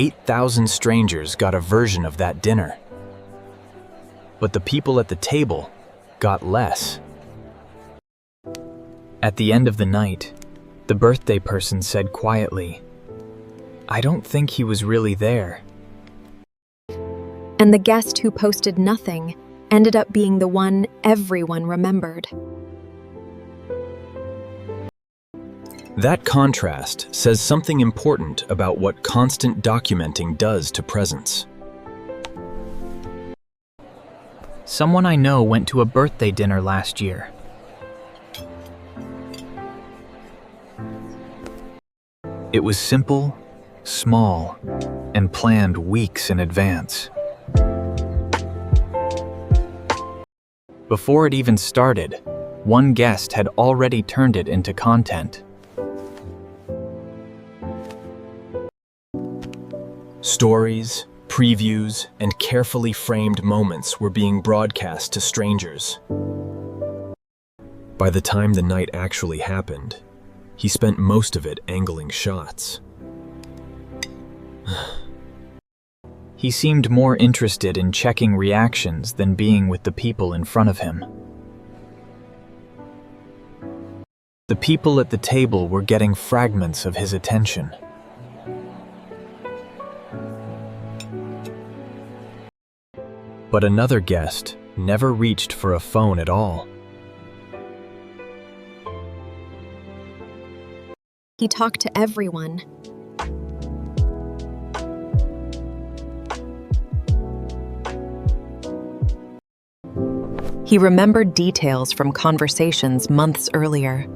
8,000 strangers got a version of that dinner. But the people at the table got less. At the end of the night, the birthday person said quietly, "I don't think he was really there." And the guest who posted nothing ended up being the one everyone remembered. That contrast says something important about what constant documenting does to presence. Someone I know went to a birthday dinner last year. It was simple, small, and planned weeks in advance. Before it even started, one guest had already turned it into content. Stories, previews, and carefully framed moments were being broadcast to strangers. By the time the night actually happened, he spent most of it angling shots. He seemed more interested in checking reactions than being with the people in front of him. The people at the table were getting fragments of his attention. But another guest never reached for a phone at all. He talked to everyone. He remembered details from conversations months earlier.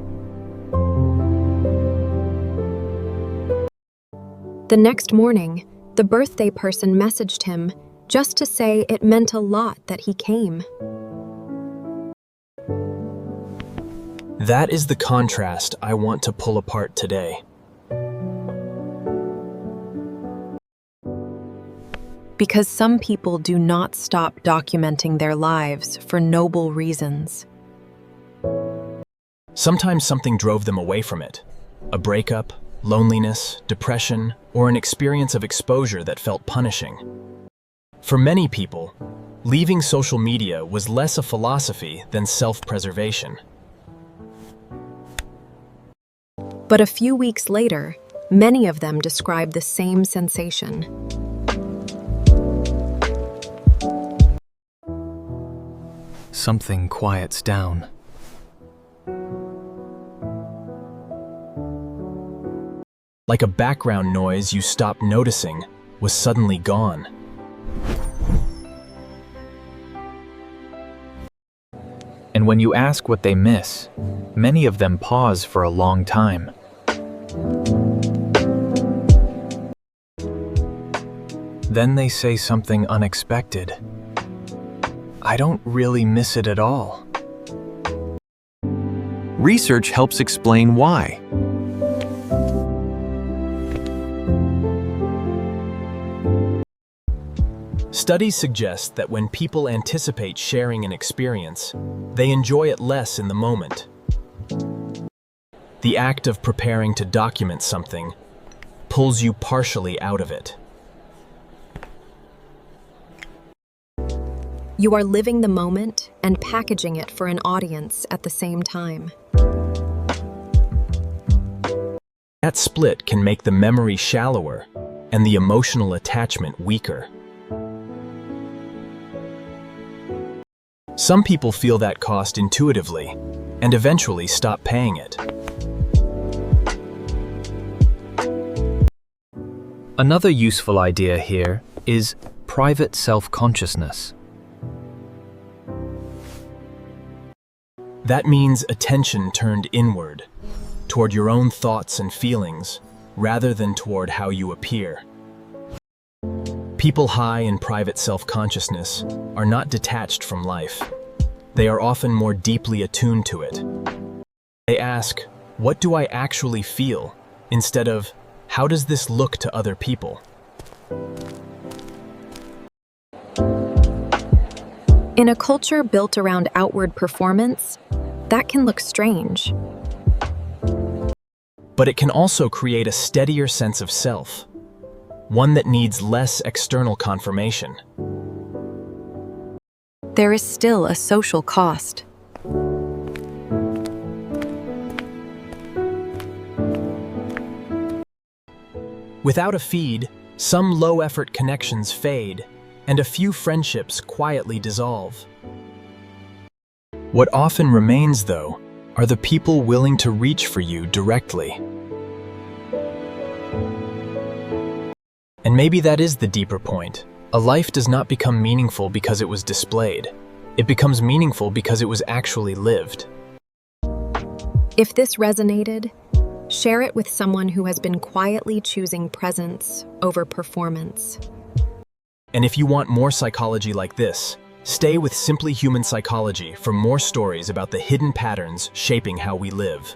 The next morning, the birthday person messaged him just to say it meant a lot that he came. That is the contrast I want to pull apart today. Because some people do not stop documenting their lives for noble reasons. Sometimes something drove them away from it. A breakup, loneliness, depression, or an experience of exposure that felt punishing. For many people, leaving social media was less a philosophy than self-preservation. But a few weeks later, many of them described the same sensation. Something quiets down. Like a background noise you stopped noticing was suddenly gone. And when you ask what they miss, many of them pause for a long time. Then they say something unexpected. I don't really miss it at all. Research helps explain why. Studies suggest that when people anticipate sharing an experience, they enjoy it less in the moment. The act of preparing to document something pulls you partially out of it. You are living the moment and packaging it for an audience at the same time. That split can make the memory shallower and the emotional attachment weaker. Some people feel that cost intuitively and eventually stop paying it. Another useful idea here is private self-consciousness. That means attention turned inward, toward your own thoughts and feelings, rather than toward how you appear. People high in private self-consciousness are not detached from life. They are often more deeply attuned to it. They ask, "What do I actually feel?" instead of, "How does this look to other people?" In a culture built around outward performance, that can look strange. But it can also create a steadier sense of self, one that needs less external confirmation. There is still a social cost. Without a feed, some low-effort connections fade, and a few friendships quietly dissolve. What often remains, though, are the people willing to reach for you directly. And maybe that is the deeper point. A life does not become meaningful because it was displayed. It becomes meaningful because it was actually lived. If this resonated, share it with someone who has been quietly choosing presence over performance. And if you want more psychology like this, stay with Simply Human Psychology for more stories about the hidden patterns shaping how we live.